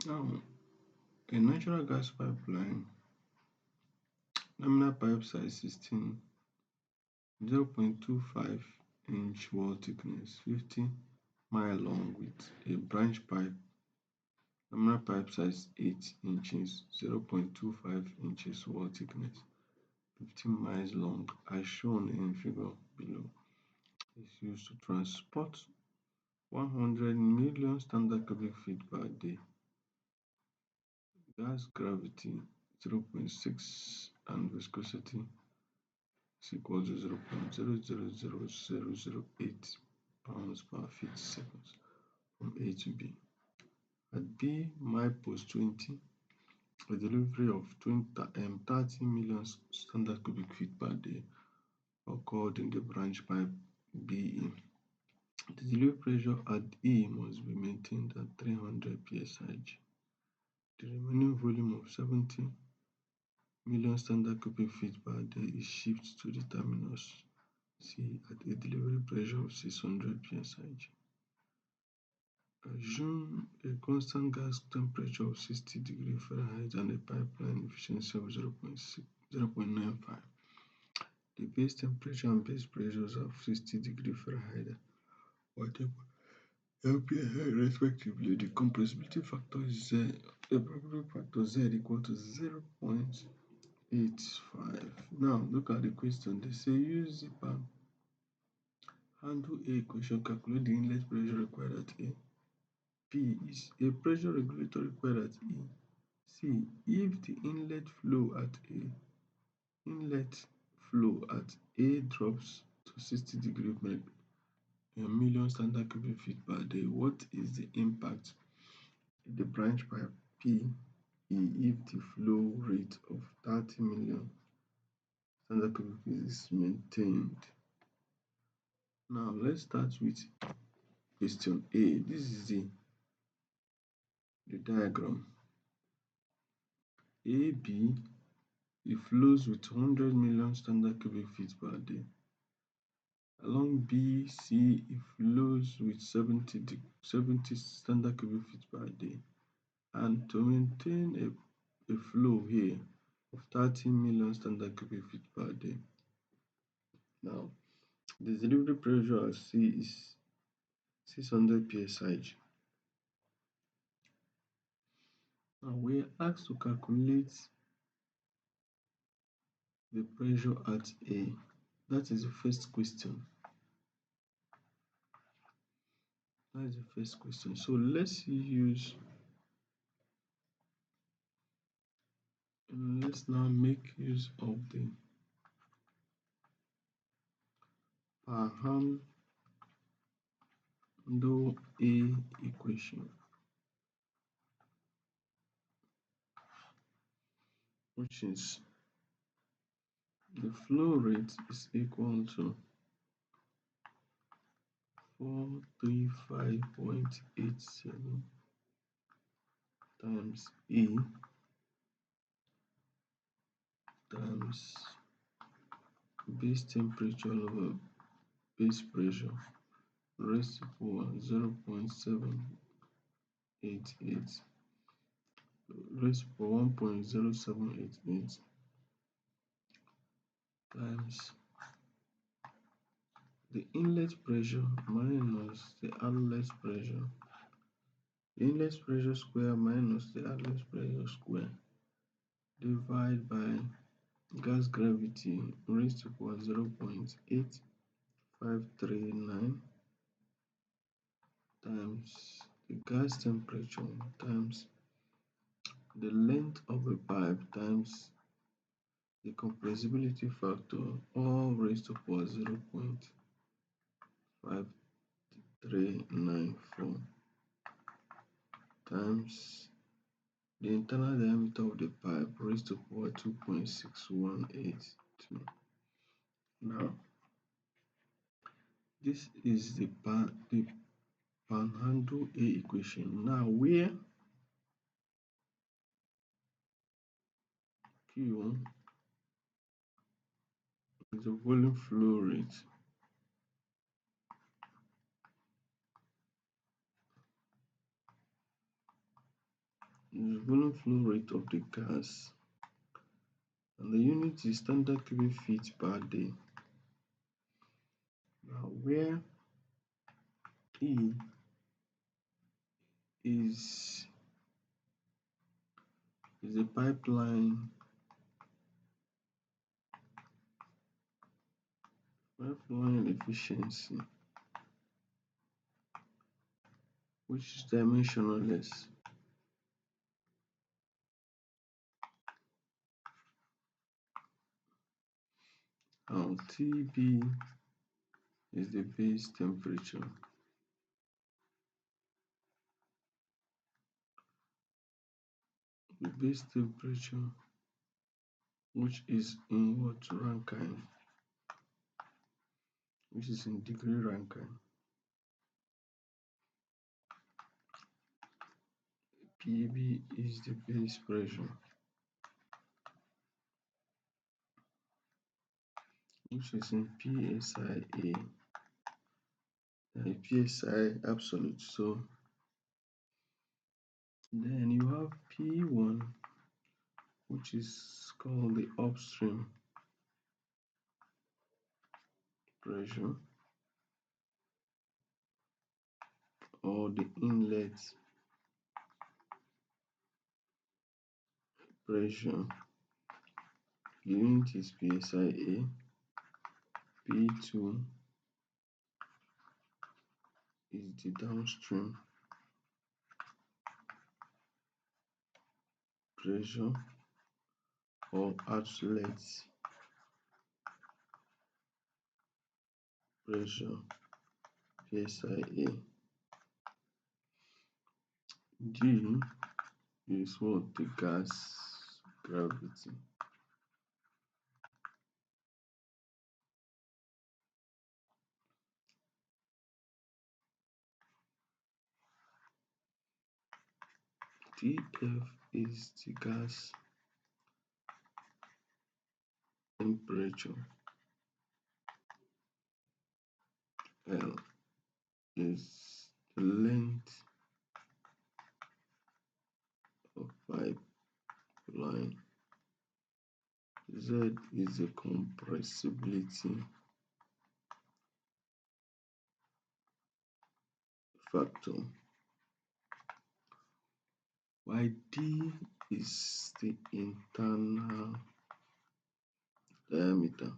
Now, a natural gas pipeline, nominal pipe size 16, 0.25-inch wall thickness, 50 mile long with a branch pipe, nominal pipe size 8 inches, 0.25 inches wall thickness, 15 miles long, as shown in figure below, is used to transport 100 million standard cubic feet per day. Gas gravity 0.6 and viscosity is equal to 0.000008 pounds per feet seconds from A to B. At B, milepost 20, a delivery of 30 million standard cubic feet per day occurred in the branch pipe BE. The delivery pressure at E must be maintained at 300 psi. The remaining volume of 70 million standard cubic feet per day is shipped to the terminus C at a delivery pressure of 600 psi. Assume a constant gas temperature of 60 degrees Fahrenheit and a pipeline efficiency of 0.95. The base temperature and base pressures of 60 degrees Fahrenheit whatever LPA respectively. The compressibility factor is Z. The probability factor Z equal to 0.85. Now look at the question. They say use the Panhandle A equation, calculate the inlet pressure required at A. P is a pressure regulator required at E. C, if the inlet flow at A drops to 60 degrees million standard cubic feet per day, what is the impact in the branch pipe P if the flow rate of 30 million standard cubic feet is maintained? Now let's start with question A. This is the diagram. AB, it flows with 100 million standard cubic feet per day. Along BC, it flows with 70 standard cubic feet per day. And to maintain a flow here of 30 million standard cubic feet per day. Now, the delivery pressure at C is 600 psi. Now, we are asked to calculate the pressure at A. That is the first question. So let's now make use of the Panhandle A equation, which is the flow rate is equal to 435.87 times E times base temperature over base pressure raised to power 0.788 raised to power 1.0788 times the inlet pressure minus the outlet pressure. The inlet pressure square minus the outlet pressure square divided by gas gravity raised to power 0.8539 times the gas temperature times the length of a pipe times the compressibility factor, all raised to power 0.5394 times the internal diameter of the pipe raised to power 2.6182. Now, this is the Panhandle A equation. Now, where Q is the volume flow rate, is volume flow rate of the gas, and the unit is standard cubic feet per day. Now, where E is a pipeline efficiency, which is dimensionless. Now, TB is the base temperature. The base temperature, which is in what Rankine, which is in degree Rankine. PB is the base pressure, which is in PSIA, PSI absolute. So then you have P1, which is called the upstream pressure, or the inlet pressure. The unit is PSIA. P2 is the downstream pressure or outlet pressure, PSIA. G is what? The gas gravity. Tf is the gas temperature. L is the length of pipeline. Z is the compressibility factor. While D is the internal diameter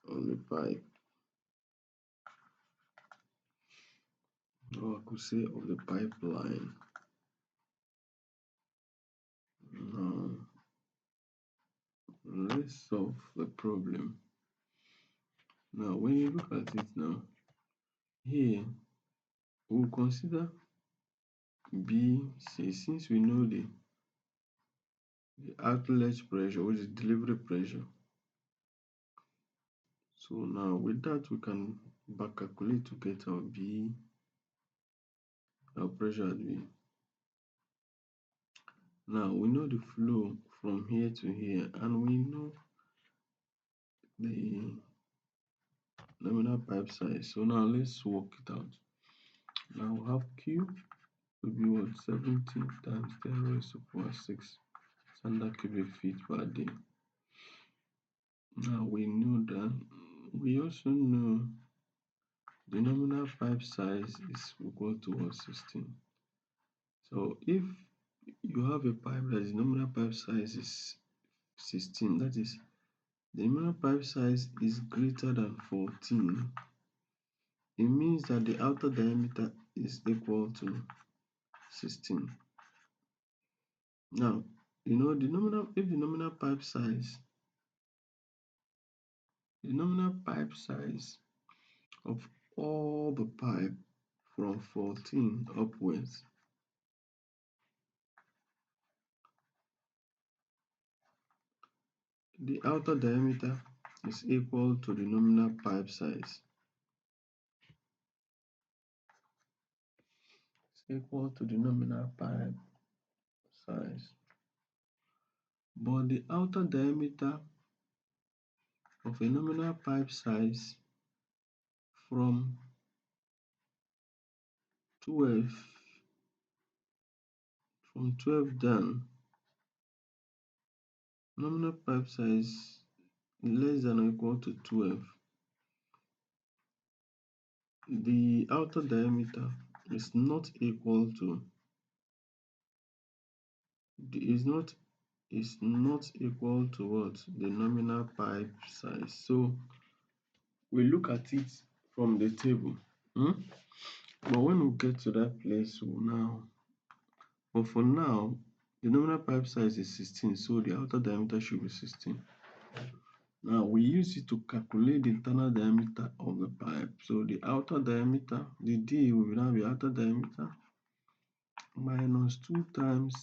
on the pipe, or I could say of the pipeline. Now, let's solve the problem. Now, when you look at it now, here we'll consider B, C, since we know the outlet pressure, which is delivery pressure. So now with that, we can back calculate to get our B, our pressure at B. Now we know the flow from here to here, and we know the nominal pipe size. So now let's work it out. Now we have Q will be what? 70 times 10 raised to power 6 standard cubic feet per day. Now we know that. We also know the nominal pipe size is equal to 16. So if you have a pipe that is nominal pipe size is 16, that is, the nominal pipe size is greater than 14, it means that the outer diameter is equal to 16. Now, you know the nominal pipe size of all the pipe from 14 upwards the outer diameter is equal to the nominal pipe size. It's equal to the nominal pipe size. But the outer diameter of a nominal pipe size from 12, from 12 down, nominal pipe size less than or equal to 12, the outer diameter is not equal to is not equal to what? The nominal pipe size. So we look at it from the table. But when we get to that place, but for now, the nominal pipe size is 16, so the outer diameter should be 16. Now we use it to calculate the internal diameter of the pipe. So the outer diameter, the D will now be outer diameter minus 2 times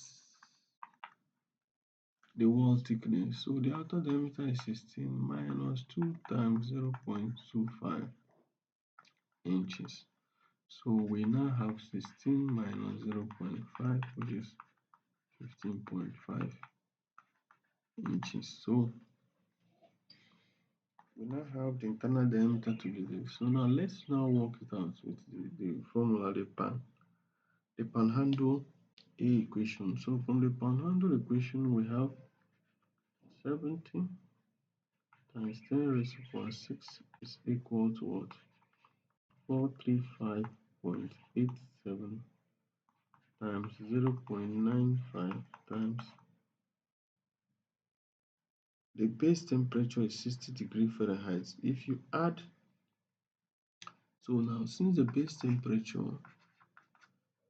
the wall thickness. So the outer diameter is 16 minus 2 times 0.25 inches. So we now have 16 minus 0.5, which is 15.5 inches. So we now have the internal diameter to be this. So now let's now work it out with the formula, the Panhandle A equation. So from the Panhandle equation, we have 70 times 10 raised to power 6 is equal to what? 435.87 times 0.95 times the base temperature is 60 degrees Fahrenheit. If you add, so now since the base temperature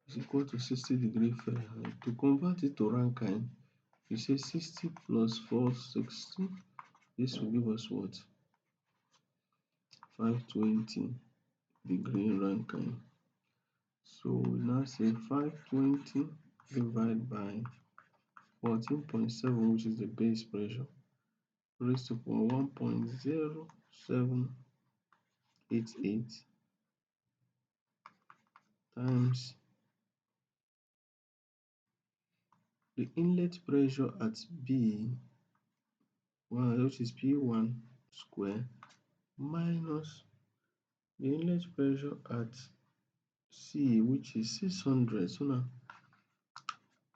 is equal to 60 degrees Fahrenheit, to convert it to Rankine, you say 60 plus 460, this will give us what? 520 degree Rankine. So we now say 520 divided by 14.7, which is the base pressure, raised to power 1.0788 times the inlet pressure at B, which is P1 square, minus the inlet pressure at C, which is 600. So now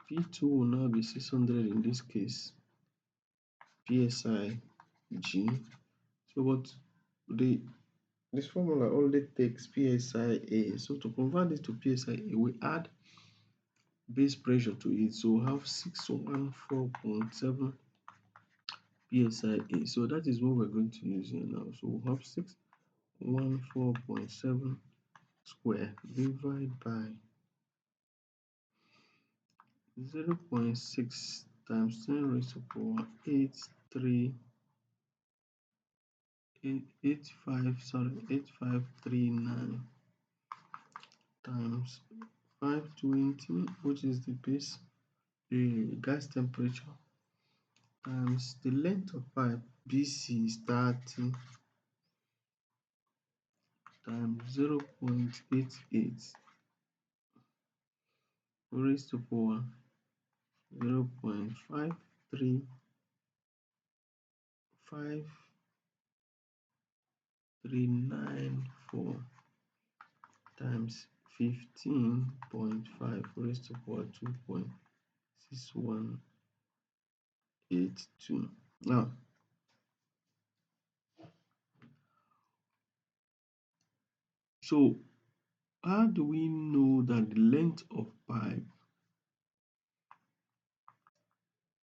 P2 will now be 600 in this case, PSI G. So what this formula only takes PSI A. So to convert this to PSI A, we add base pressure to it. So we have 614.7 PSI A. So that is what we're going to use here now. So we have 614.7 square divided by 0.6 times 10 raised to power 8539 times 520, which is the base, the gas temperature, times the length of pipe BC is 30 times 0.88 raised to power 0.535394 times 15.5 raised to power 2.6182. Now, so how do we know that the length of pipe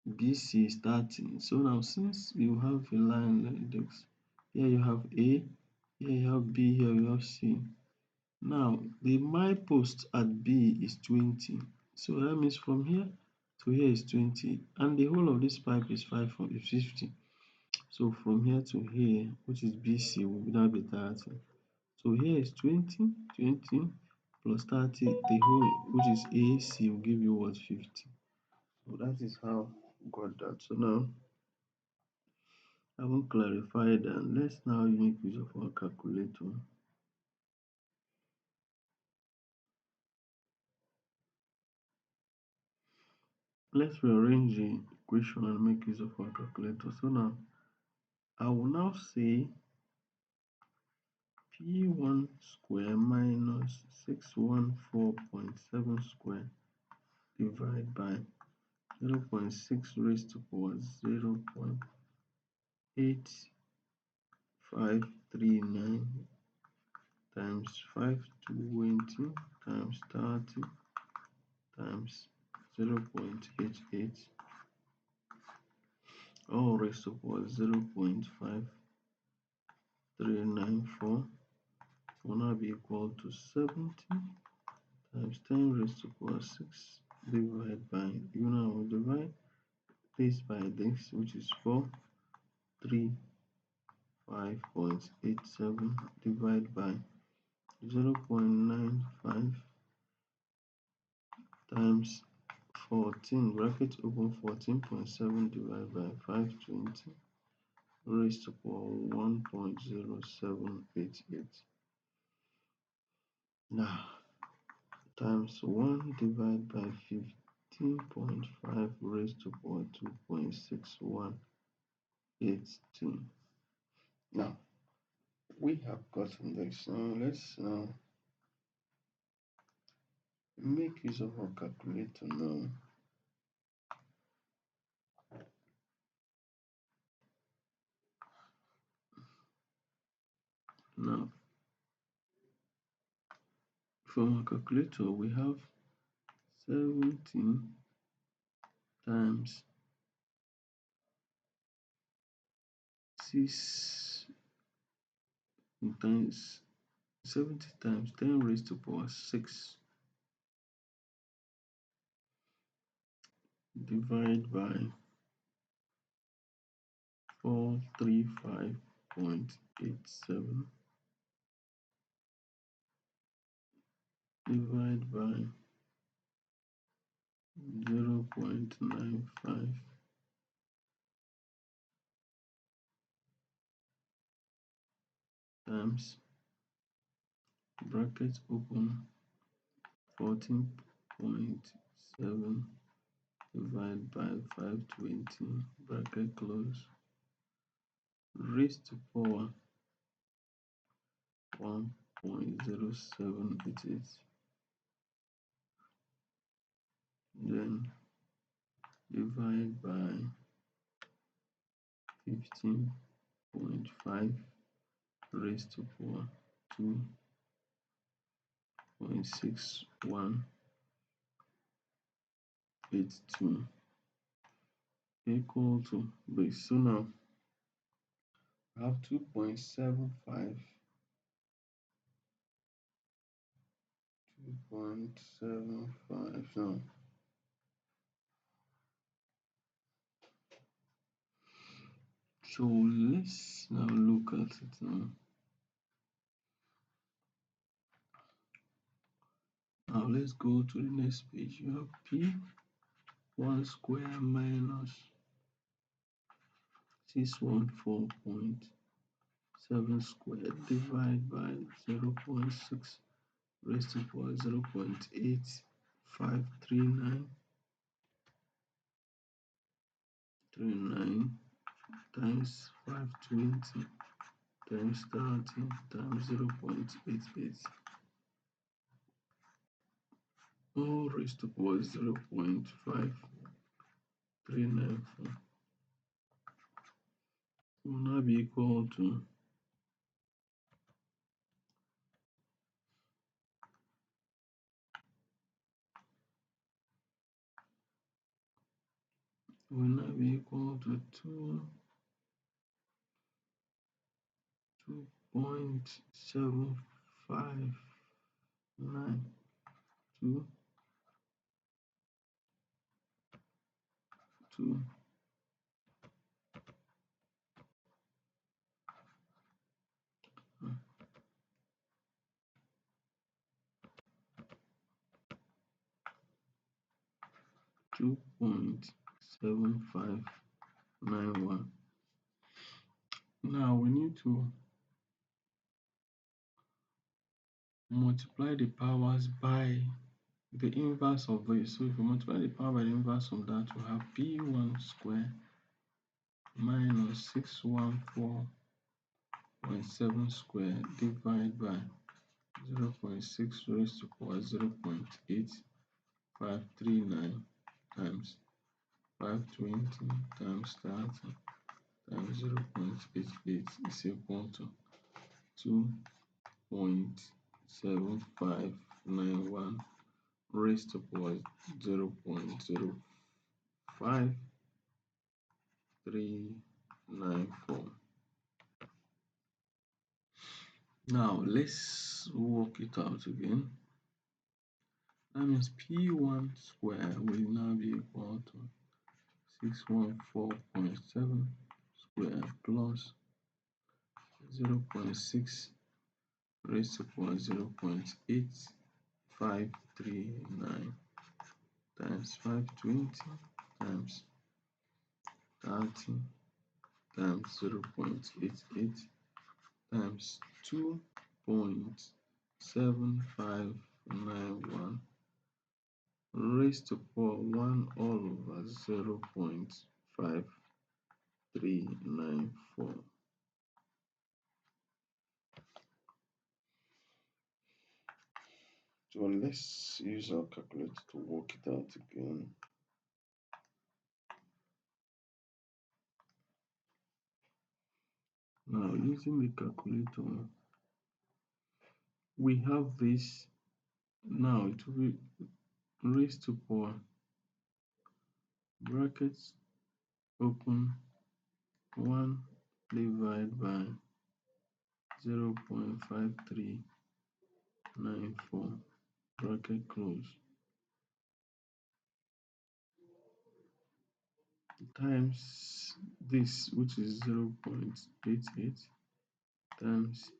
BC is 30? So now since you have a line like this, here you have A, here you have B, here you have C. Now the milepost at B is 20. So that means from here to here is 20, and the whole of this pipe is 50. So from here to here, which is BC, will now be 30. So here is 20 plus 30, the whole, which is AC, will give you what? 50. So that is how we got that. So now I will clarify that. Let's now make use of our calculator. Let's rearrange the equation and make use of our calculator. So now I will now say P1 square minus 614.7 square divided by 0.6 raised to power 0.8539 times 520 times 30 times 0.88 all raised to power 0.5394 will now be equal to 70 times 10 raised to power 6 divided by, you now will divide this by this, which is 435.87 divided by 0.95 times 14 bracket open 14.7 divided by 520 raised to power 1.0788. Now times 1 divided by 15.5 raised to power 2.6182. Now we have gotten this. Now let's make use of our calculator now. Now from our calculator we have 70 times 6 times 70 times 10 raised to power 6 divided by 435.87 divided by 0.95 times bracket open 14.7 divided by 520 bracket close raised to power 1.0788, then divide by 15.5 raised to power 2.6182 equal to this. So now I have 2.75 now. So let's now look at it now. Now let's go to the next page. You have P1 square minus 614.7 square divided by 0.6 raised to power 0.8539 times 520 times 30 times 0.88 all raised to power 0.5394 will now be equal to will now be equal to 2.7592 2.7591. Now we need to multiply the powers by the inverse of this. So if you multiply the power by the inverse of that, we have P1 square minus 0.7 square divided by 0.6 raised to power 0.8539 times 520 times 30 times 0.88 is equal to 2.7591 raised to power 0.05394. Now let's work it out again. That means P1 square will now be equal to 614.7 square plus 0.6 raised to power 0.8539 times 520 times 30 times 0.88 times 2.7591 raised to power 1 all over 0.5394. So let's use our calculator to work it out again. Now using the calculator, we have this. Now it will be raised to power brackets open 1 divided by 0.5394 bracket close times this, which is 0.88 times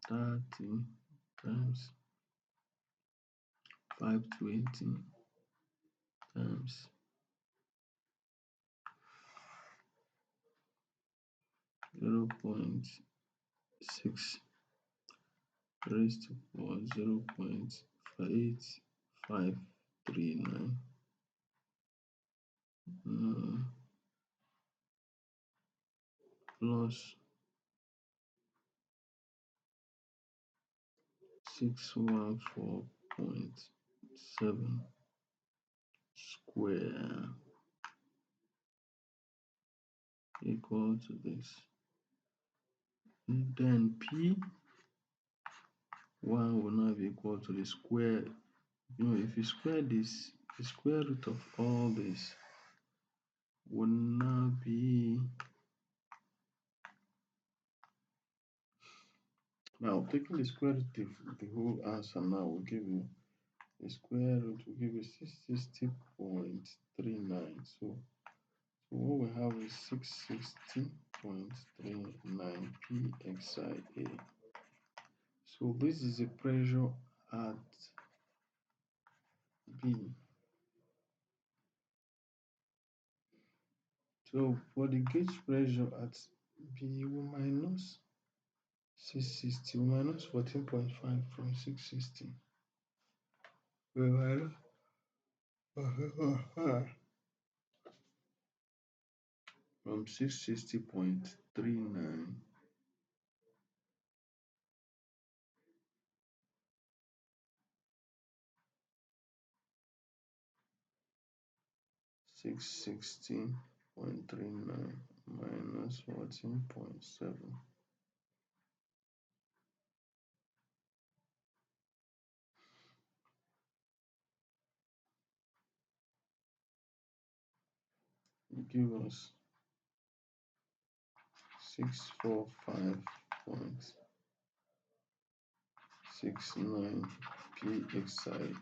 30 times 520 times 0.6 raised to power 0.8539 plus 614.7 square equal to this. And then P1 will now be equal to the square. If you square this, the square root of all this will now be, now taking the square root of the whole answer now will give you the square root will give you 660.39. So what we have is 660.39 pxia. So this is the pressure at B. So for the gauge pressure at B, we minus 660, we minus 14.5 from 660. We minus from 660.39. 660.39 minus 14.7 give us 645.69 pxiag.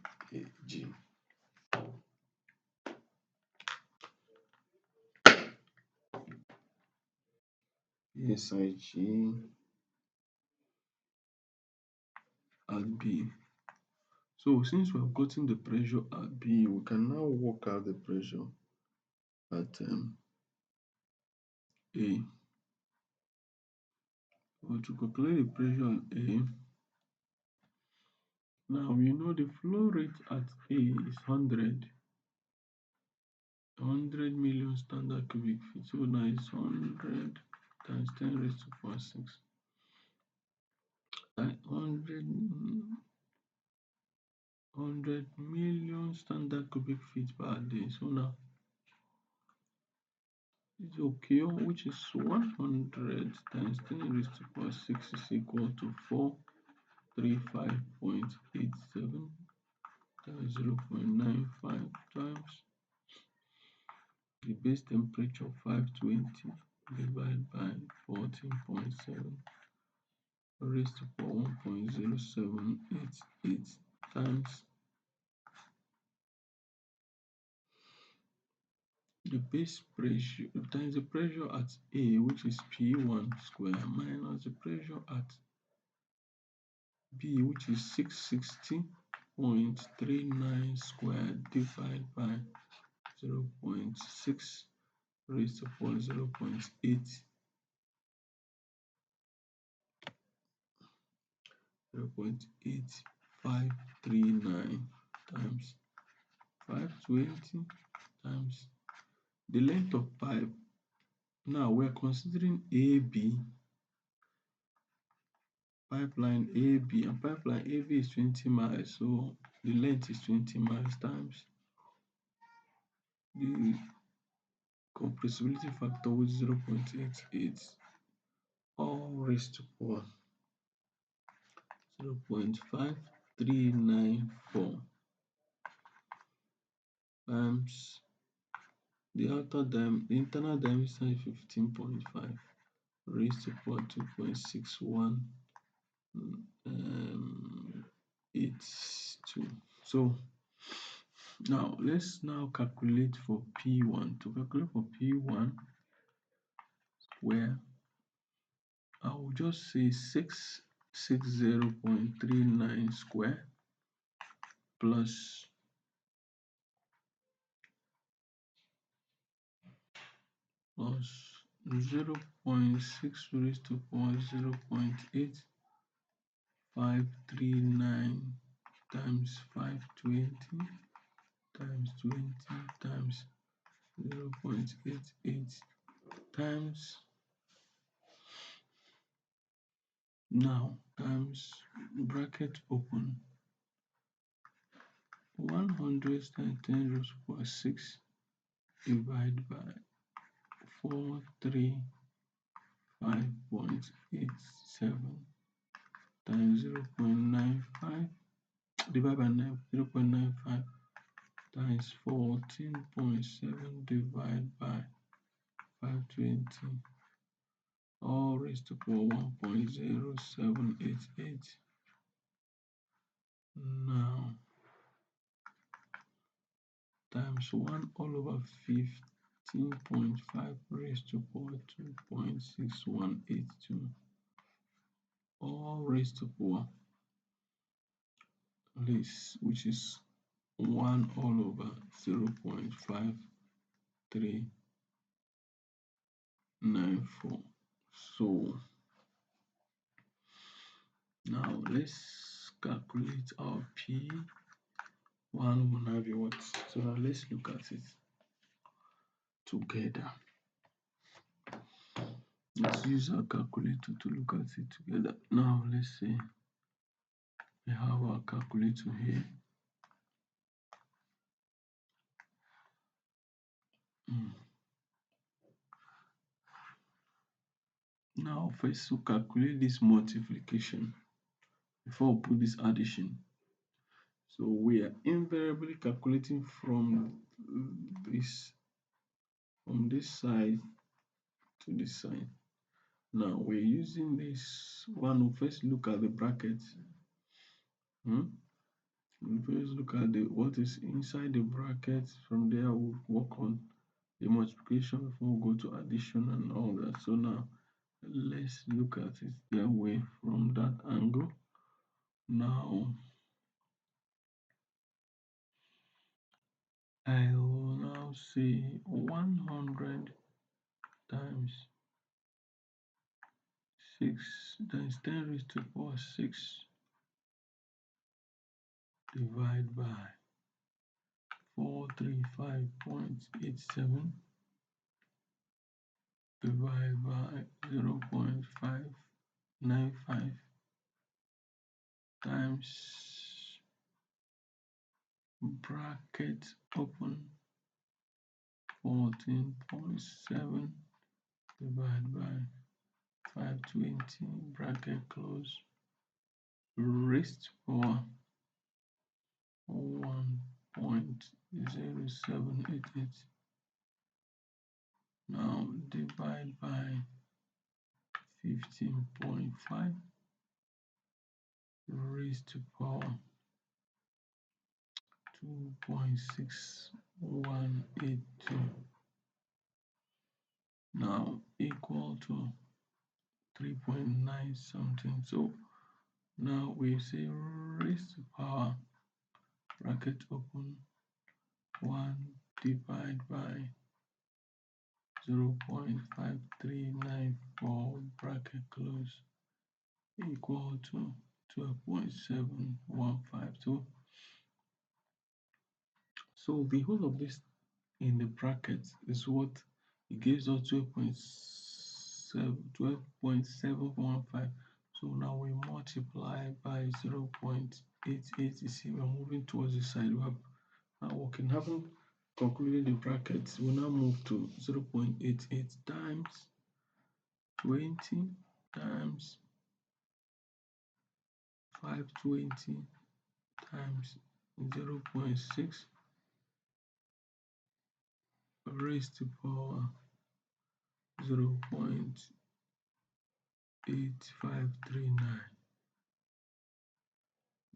PSIG at B. So since we have gotten the pressure at B, we can now work out the pressure at A. So to calculate the pressure at A, now we know the flow rate at A is 100 million standard cubic feet. So now it's 100 times 10 raised to power 6. 100 million standard cubic feet per day. So now it's okay, which is 100 times 10 raised to power 6 is equal to 435.87 times 0.95 times the base temperature 520 divided by 14.7 raised to power 1.0788 times the base pressure times the pressure at A, which is P1 square, minus the pressure at B, which is 660.39 squared divided by 0.6 raised to power 0.8 0.8539 times 520 times the length of pipe. Now we're considering AB, pipeline AB, and pipeline AB is 20 miles, so the length is 20 miles times the compressibility factor, which is 0.88, all raised to power 0.5394 times the internal diameter is 15.5 raised to power 2.6182. So now let's calculate for P1. To calculate for P1, where I will just say 660.39 square plus 0.6 raised to power 0.8539 times 520 times 20 times 0.88 times now times bracket open 100 times 10 raised to power 6 divided by 435.87 times 0.95 divided by 0.95 times 14.7 divided by 520, all raised to power 1.0788. Now times 1 all over 15.5 raised to power 2.6182, all raised to power this, which is 1 all over 0.5394. So now let's calculate our P1 will now be what? So now let's look at it together. Let's use our calculator to look at it together. Now let's say we have our calculator here. Now first to calculate this multiplication before we put this addition. So we are invariably calculating from this side to this side. Now we're using this one. We'll first look at the bracket. We'll first look at what is inside the bracket. From there we'll work on the multiplication before we go to addition and all that. So now let's look at it that way, from that angle. Now I will now say 100 times 6 times 10 raised to the power 6 divided by 435.87 divided by 0.595 times bracket open 14.7 divided by 520 bracket close raised power 1.0788. Now divide by 15.5 raised to power 2.6182. Now equal to 3.9 something. So now we say raised to power bracket open 1 divided by 0.5394 bracket close equal to 12.715. So the whole of this in the bracket is what it gives us 12.715. So now we multiply by 0.88. You see, we're moving towards the side. We have now working. Having concluded the brackets, we now move to 0.88 times 20 times 520 times 0.6 raised to power 0.8539.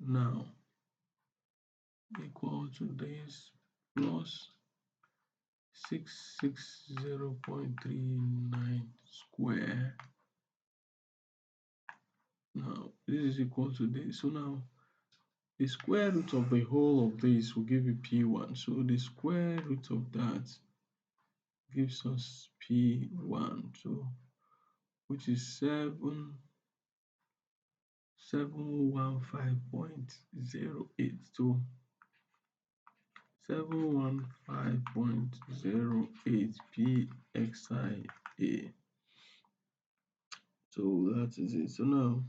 Now equal to this plus 660.39 square. Now this is equal to this. So now the square root of the whole of this will give you P1. So the square root of that gives us P1. So which is 715.08. So 715.08 PXIA. So that is it. So now,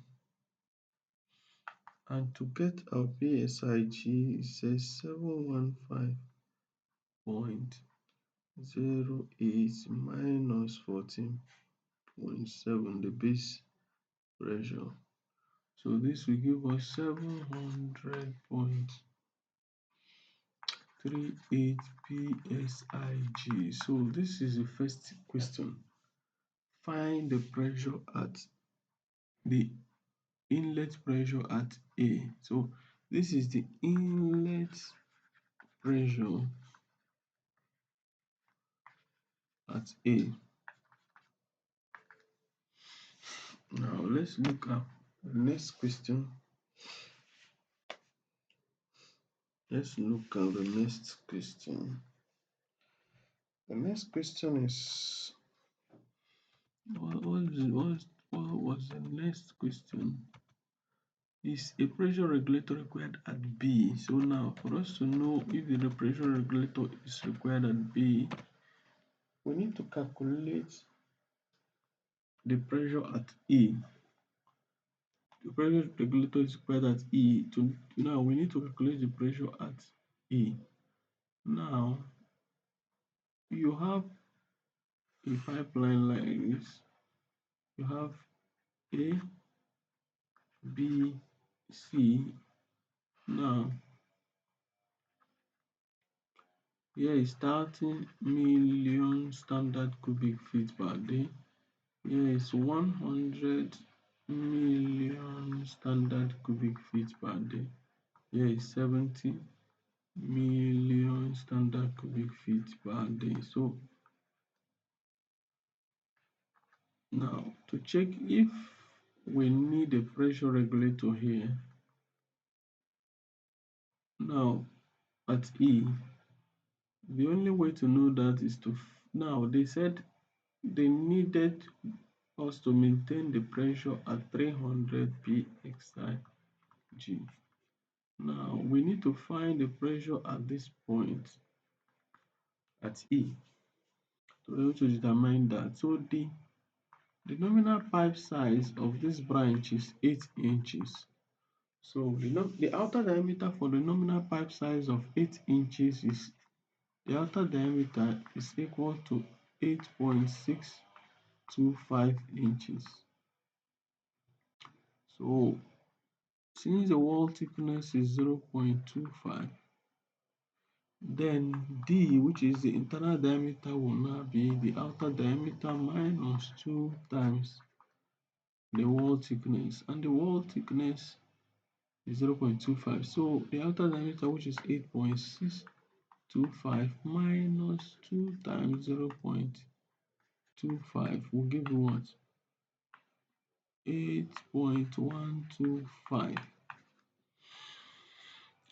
and to get our PSIG, it says 715.08 minus 14.7, the base pressure. So this will give us 700.38 PSIG. So this is the first question. Find the pressure at the inlet pressure at A. So this is the inlet pressure at A. Now let's look at the next question. Let's look at the next question. The next question is what was the next question? Is a pressure regulator required at B? So now for us to know if the pressure regulator is required at B, we need to calculate the pressure at E. The pressure regulator is required at E. Now we need to calculate the pressure at E. Now you have a pipeline like this. You have A, B, C. Now here is 30 million standard cubic feet per day. Here is 100 million standard cubic feet per day. Here is 70 million standard cubic feet per day. So now to check if we need a pressure regulator here, now at E, the only way to know that is to, now they said they needed us to maintain the pressure at 300 pxig. Now we need to find the pressure at this point at E to be able to determine that. So the nominal pipe size of this branch is 8 inches. So the outer diameter for the nominal pipe size of 8 inches is the outer diameter is equal to 8.625 inches. So since the wall thickness is 0.25, then D, which is the internal diameter, will now be the outer diameter minus 2 times the wall thickness, and the wall thickness is 0.25. So the outer diameter, which is 8.625 minus 2 times 0.25 will give you what? 8.125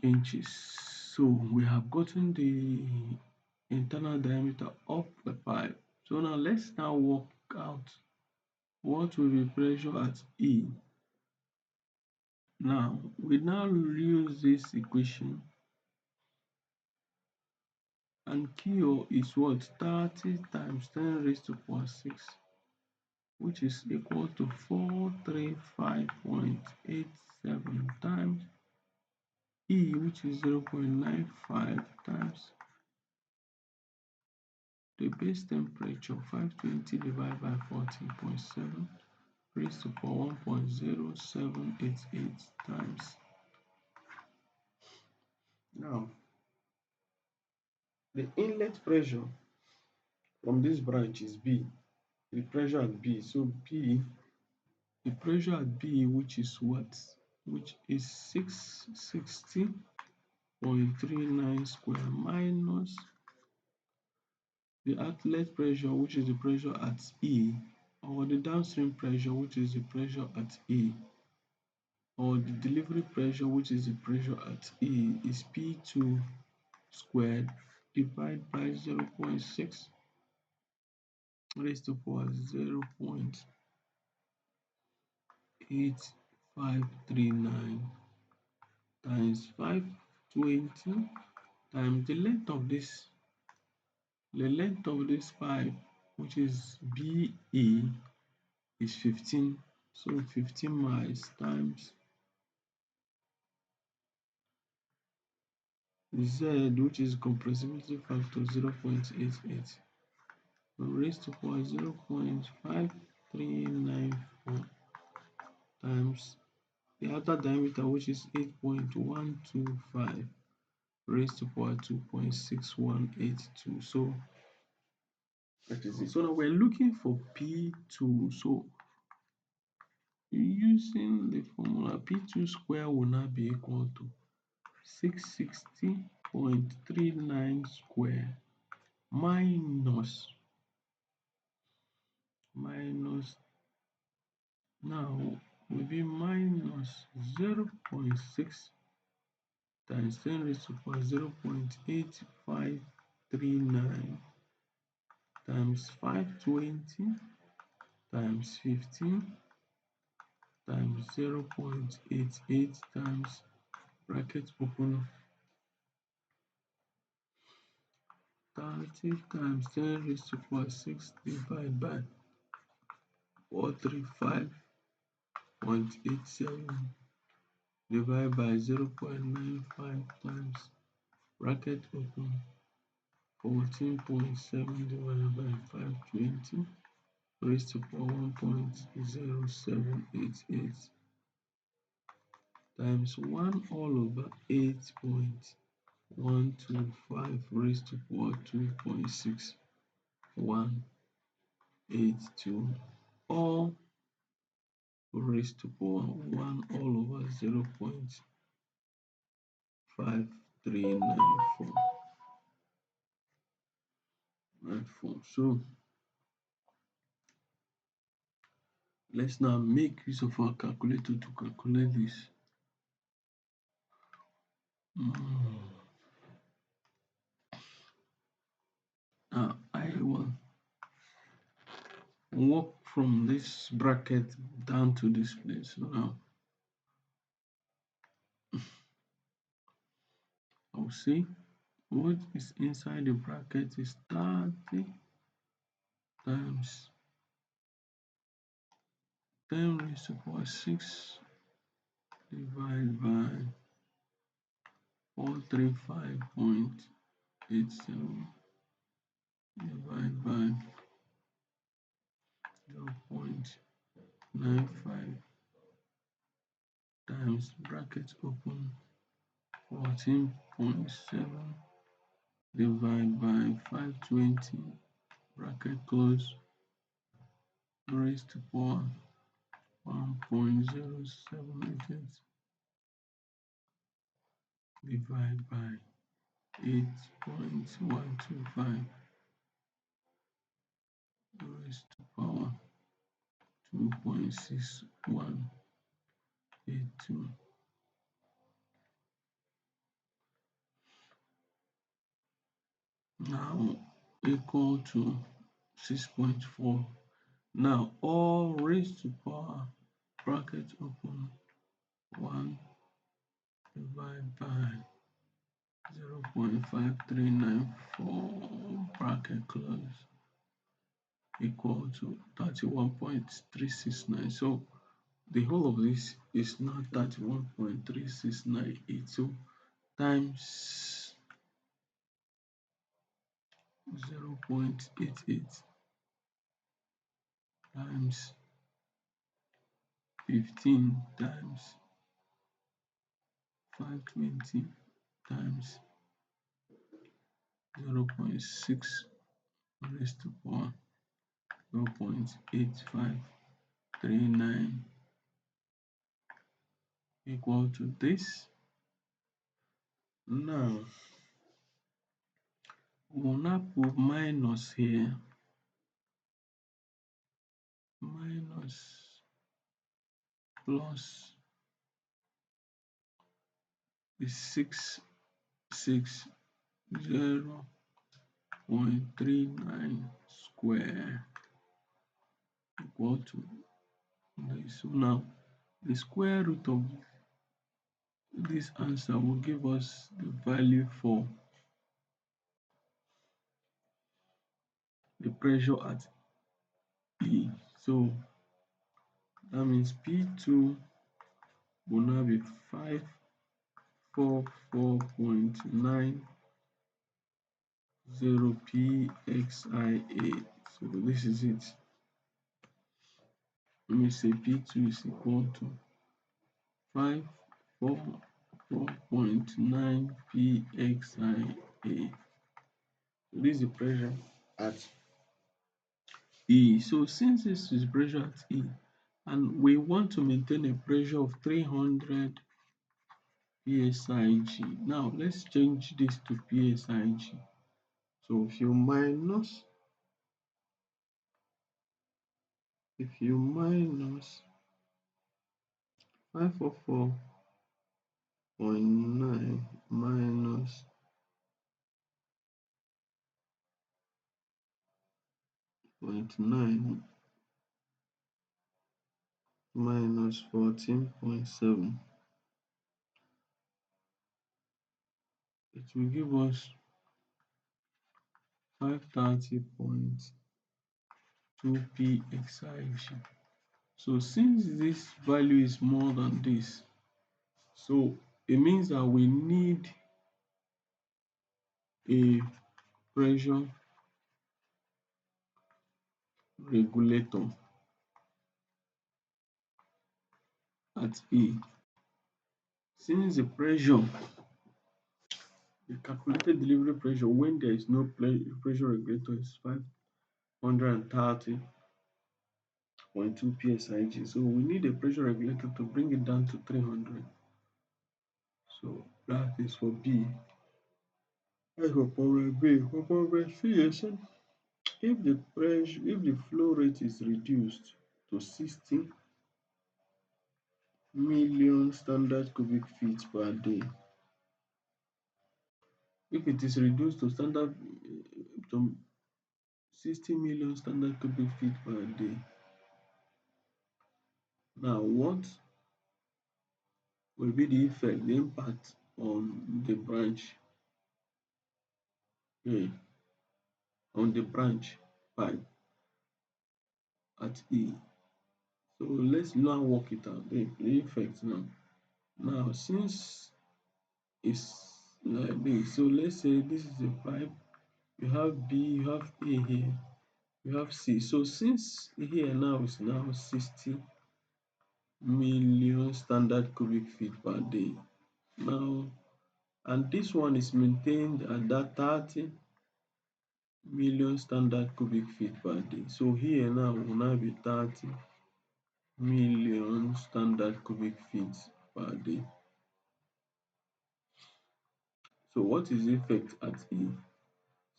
inches. So we have gotten the internal diameter of the pipe. So now let's now work out what will be pressure at E. Now we now use this equation, and Q is what? 30 times 10 raised to power 6, which is equal to 435.87 times E, which is 0.95 times the base temperature 520 divided by 14.7 raised to power 1.0788 times. Now, the inlet pressure from this branch is B, the pressure at B. So B, the pressure at B, which is what? Which is 660.39 square minus the outlet pressure, which is the pressure at E, or the downstream pressure, which is the pressure at E, or the delivery pressure, which is the pressure at E, is P2 squared divided by 0.6 raised to power 0.8539 times 520 times the length of this pipe, which is BE, is 15. So 15 miles times Z, which is compressibility factor 0.88 raised to power 0.5394 times the outer diameter, which is 8.125 raised to power 2.6182. So that is it. So now we're looking for P2. So using the formula, P2 square will now be equal to 660.39 square minus now will be minus 0.6 times 10 raised to power 0.8539 times 520 times 15 times 0.88 times bracket open 30 times 10 raised to power 6 divided by 435.87 divided by 0.95 times bracket open 14.7 divided by 520 raised to power 1.0788 times 1 all over 8.125 raised to power 2.6182 all raised to power 1 all over 0.5394. So let's now make use of our calculator to calculate this. Now I will work from this bracket down to this place. So now I'll see what is inside the bracket is 30 times 10 raised to power 6 divide by 435.87 divide by 0.95 times bracket open 14.7 divide by 520 bracket close raised to power 1.0788 divide by 8.125 raised to power 2.6182 now equal to 6.4. Now all raised to power bracket open 1 divided by 0.5394 bracket close equal to 31.369. So the whole of this is now 31.3698. So times 0.88 times 15 times 520 times 0.6 raised to power 0.8539 equal to this. Now we'll now put minus here, minus plus is 660.39 square equal to this. So now the square root of this answer will give us the value for the pressure at E. So that means P2 will now be 544.90 pxia. So this is it. Let me say P2 is equal to 544.9 pxia. So this is the pressure at E. So since this is pressure at E and we want to maintain a pressure of 300 psig. Now let's change this to psig. So if you minus 544.9 minus 0.9 minus 14.7, it will give us 530.2 pxig. So since this value is more than this, so it means that we need a pressure regulator at E. Since the pressure, the calculated delivery pressure when there is no pressure regulator is 530.2 psig. So we need a pressure regulator to bring it down to 300. So that is for B. As for problem B, for problem C, if the flow rate is reduced to 60 million standard cubic feet per day, if it is reduced to 60 million standard cubic feet per day, now what will be the effect, the impact on the branch A, on the branch pipe at E? So let's now work it out, the effect now. Now, since it's like this, so let's say this is a pipe, you have B, you have A here, you have C. So since here now is now 60 million standard cubic feet per day. Now, and this one is maintained at that 30 million standard cubic feet per day. So here now will now be 30 million standard cubic feet per day. So what is the effect at E?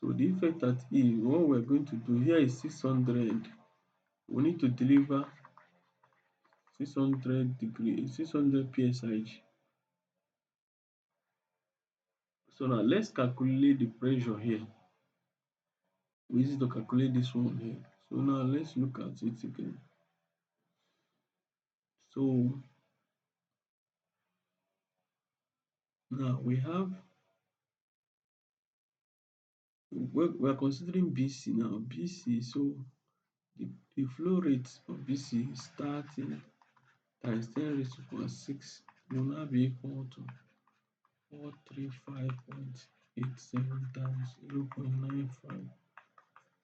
So the effect at E, what we're going to do here is 600. We need to deliver 600 degree, 600 psi. So now let's calculate the pressure here. We need to calculate this one here. So now let's look at it again. So now we're considering BC now. BC, so the flow rate of BC is 30 times 10 raised to power 6 will now be equal to 435.87 times 0.95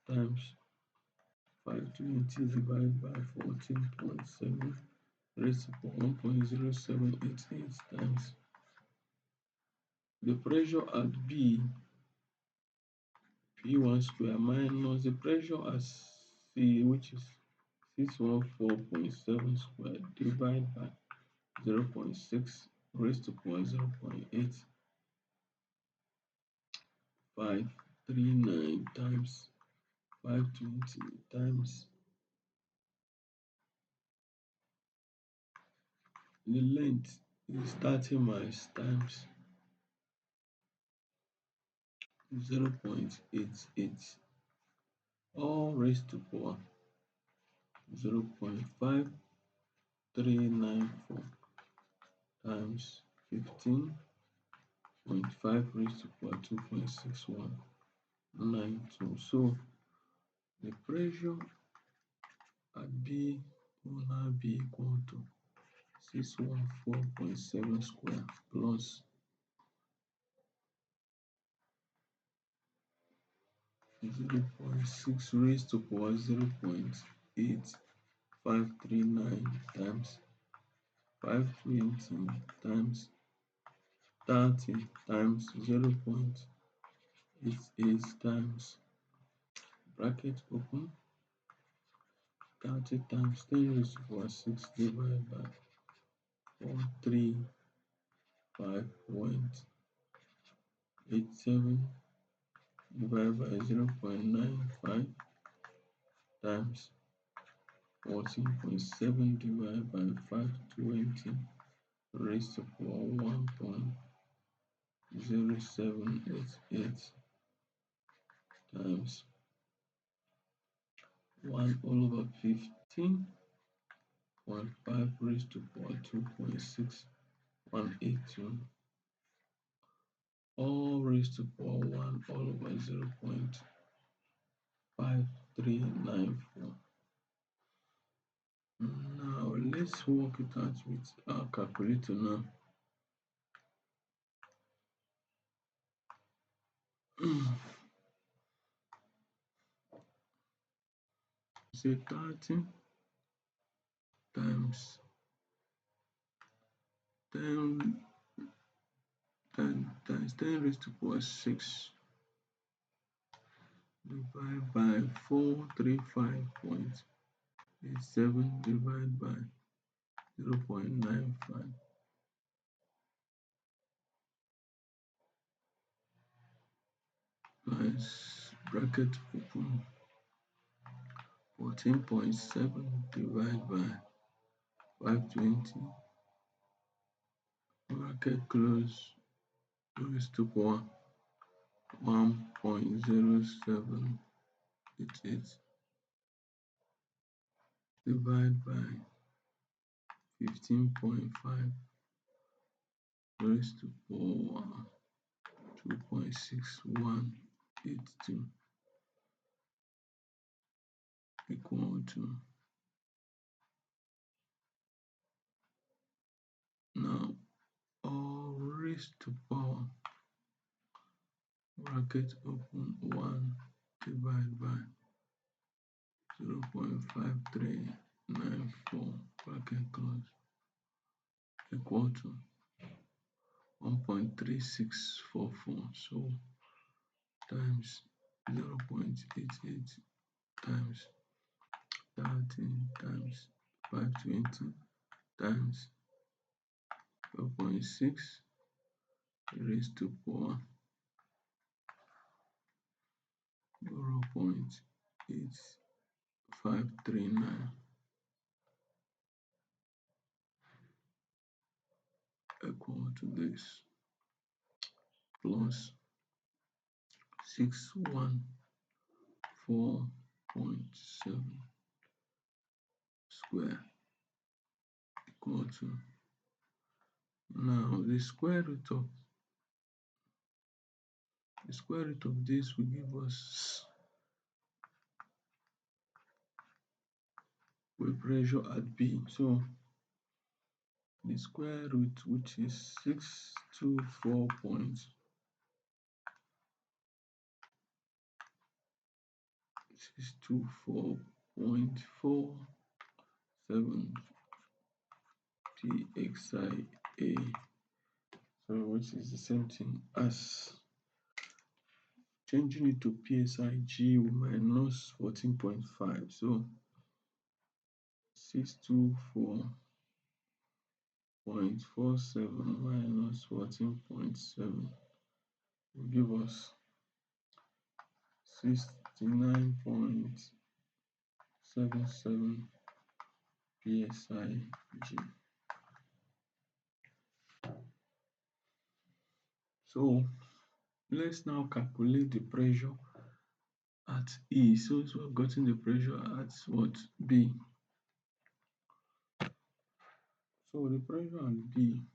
times 520 divided by 14.7 raised to power 1.0788 times the pressure at P1 square minus the pressure at C, which is 614.7 square divided by 0.6 raised to power 0.8539 times 520 times the length is 30 miles times 0.88 all raised to power 0.5394 times 15.5 raised to power 2.6192. So the pressure at B will now be equal to 614.7 square plus 0.6 raised to power 0.8539 times 520 times 30 times 0.88 times bracket open 30 times 10 raised to power 6 divided by 435.87 divided by 0.95 times 14.7 divided by 520 raised to power 1.0788 times 1 all over 15.5 raised to power 2.6182 all raised to power 1 all over 0.5394. Now let's work it out with our calculator now. Say 30 times 10 times 10 raised to power 6 divided by 435.87 divided by 0.95 plus bracket open 14.7 divided by 520 bracket close raised to power 1.0788 divided by 15.5 raised to power 2.6182 equal to now all raised to power bracket open 1 divided by 0.5394 bracket close equal to 1.3644. So times 0.88 times 13 times 520 times 12.6 raised to power 0.8539 equal to this plus 614.7 square equal to, now the square root of this will give us wave pressure at B. So the square root, which is 624.47 pxia, so which is the same thing as changing it to psig minus 14.5. So 624.47 minus 14.7 will give us 69.77 psig. So let's now calculate the pressure at E. So we've gotten the pressure at what? B. So the pressure at B,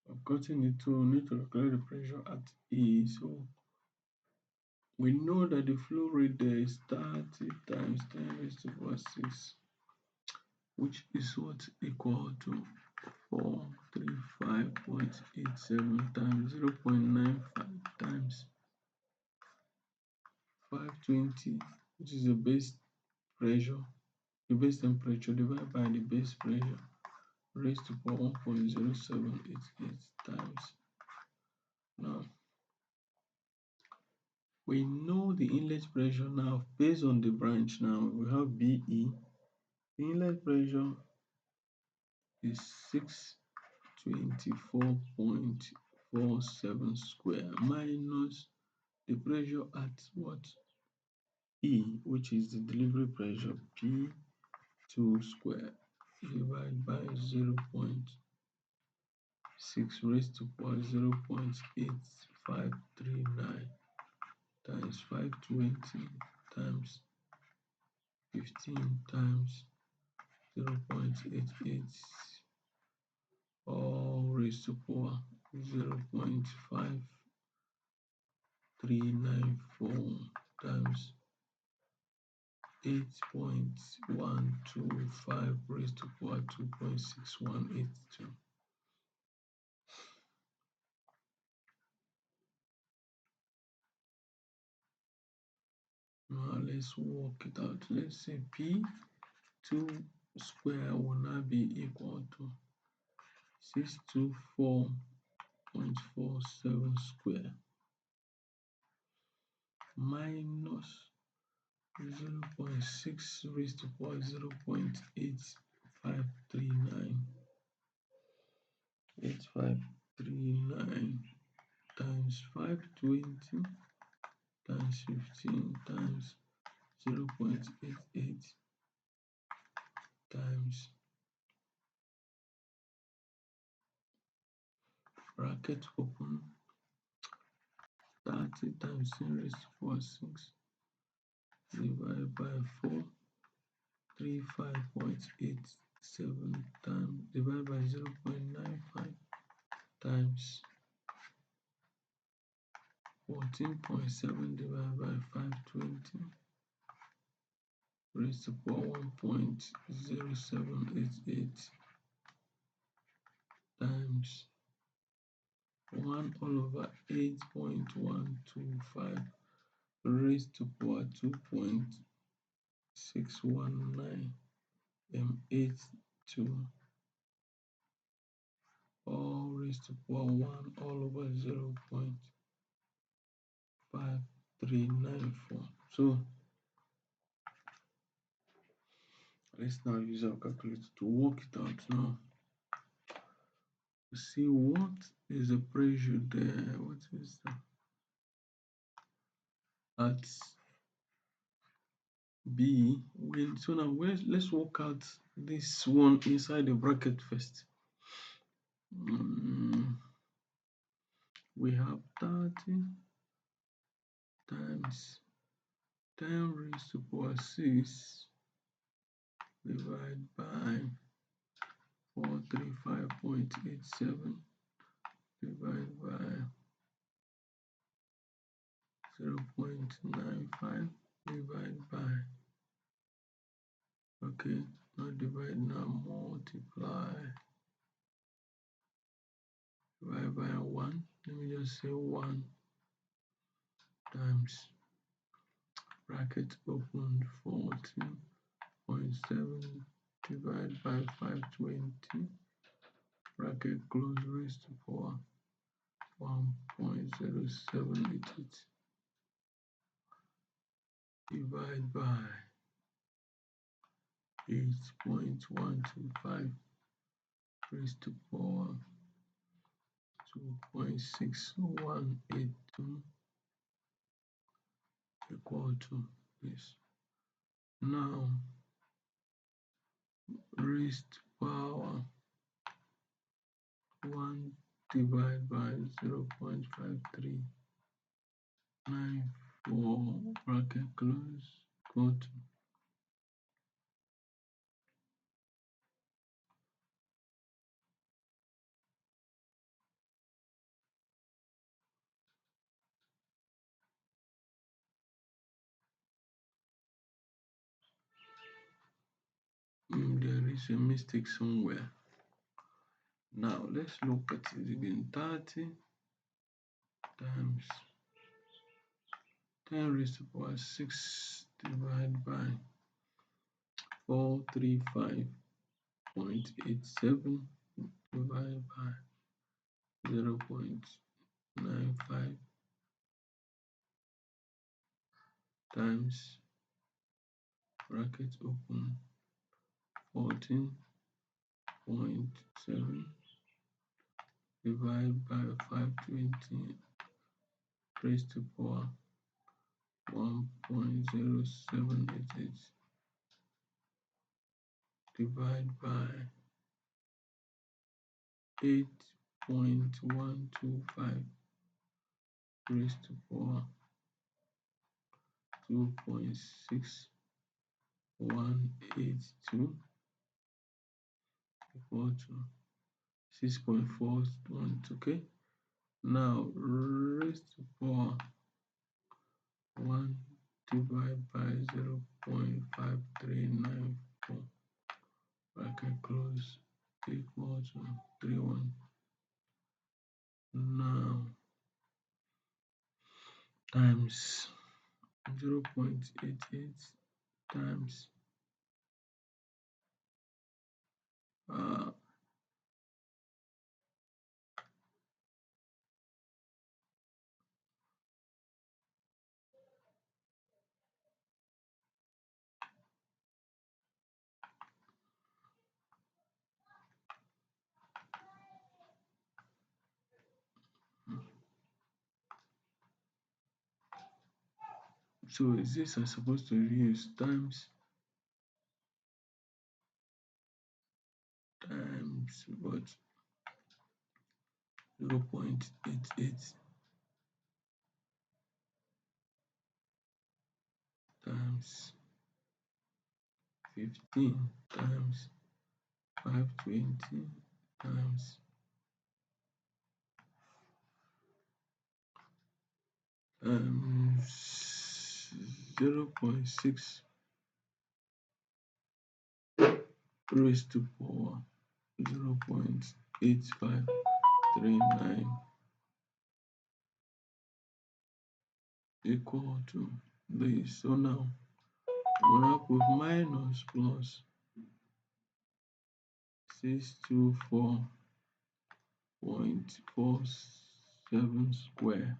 I've gotten it, to need to calculate the pressure at E. So we know that the flow rate there is 30 times 10 raised to the power 6, which is what? Equal to 435.87 times 0.95 times 520, which is the base pressure, the base temperature divided by the base pressure raised to power 1.0788 times. Now we know the inlet pressure now based on the branch. Now we have BE. The inlet pressure is 624.47 square minus the pressure at what? E, which is the delivery pressure, P2 square divided by 0.6 raised to power 0.8539 times 520 times 15 times 0.88 all raised to power 0.5394 times 8.125 raised to power 2.6182. Now let's work it out. Let's say P2 square will now be equal to 624.47 square minus 0.6 raised to power 0.8539 times 520 times 15 times 0.88 times bracket open 30 times 10 raised to power 6 divided by 435.87 times divided by 0.95 times 14.7 divided by 520 raised to power 1.0788 times 1 all over 8.125 raised to power 2.619 m82 all raised to power 1 all over 0.5394. So let's now use our calculator to work it out now. See what is the pressure there, what is that at B when. So now let's work out this one inside the bracket first. We have 30 times 10 raised to power 6 divided by 435.87 divided by 0.95 divided by, okay, not divide, now multiply, divide by 1. Let me just say 1 times bracket open 14.7 divided by 520 bracket close raised to power 1.0788 divide by 8.125 raised to power 2.6182 equal to this. Now raised power 1 divided by 0.5394 bracket close equal to there is a mistake somewhere. Now let's look at it again. 30 times 10 raised to power 6 divided by 435.87 divided by 0.95 times bracket open 14.7 divided by 520 raised to power 1.0788 divided by 8.125 raised to power 2.6182 equal to 6.412. Okay, now raised to power 1 divided by 0.5394 bracket close equal to 31. Now times 0.88 times so is this I'm supposed to use times but 0.88 times 15 times 520 times 0.6 raised to power 0.9 8539 equal to this. So now we now put minus plus 624.47 square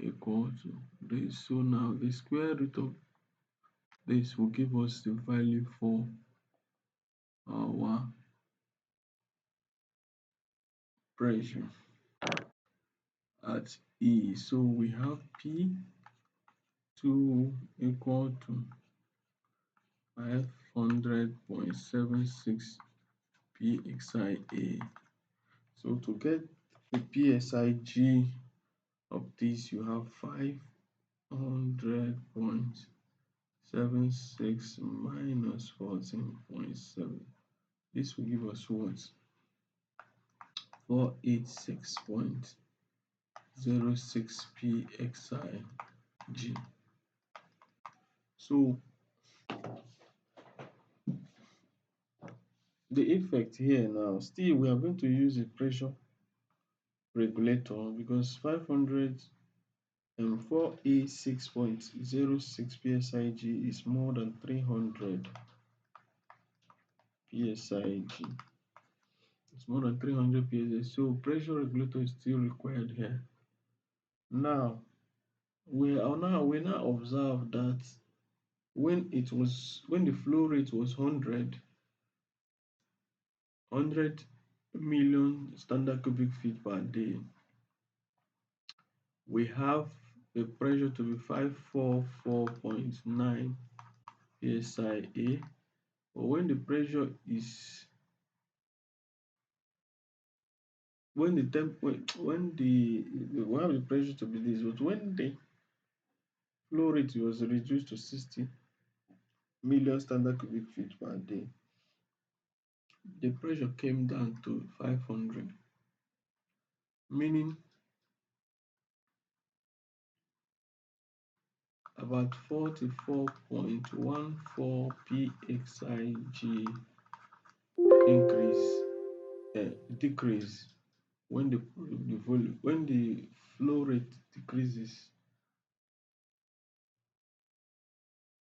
equal to this. So now the square root of this will give us the value for our pressure at E. So we have P2 equal to 500.76 pxia. So to get the psig of this, you have 500.76 minus 14.7. This will give us what? 486.06 pxig. So the effect here now, still we are going to use a pressure regulator because 500 and 486.06 psig is more than 300 psig. It's more than 300 psig. So pressure regulator is still required here. Now we now observe that when the flow rate was 100 million standard cubic feet per day, we have the pressure to be 544.9 psia. But when the pressure is when the temp when the we have the pressure to be this, but when the flow rate was reduced to 60 million standard cubic feet per day, the pressure came down to 500, meaning about 44.14 pxig increase decrease when the volume when the flow rate decreases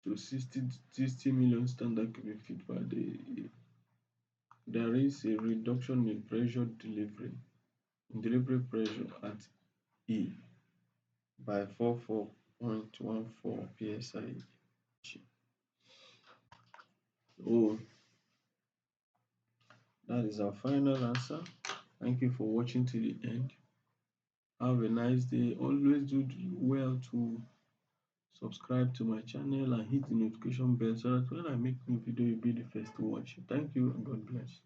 to 60 million standard cubic feet per day. There is a reduction in delivery pressure at E by 44.14 psi. So that is our final answer. Thank you for watching to the end. Have a nice day. Always do well to subscribe to my channel and hit the notification bell so that when I make new video, you'll be the first to watch it. Thank you and God bless.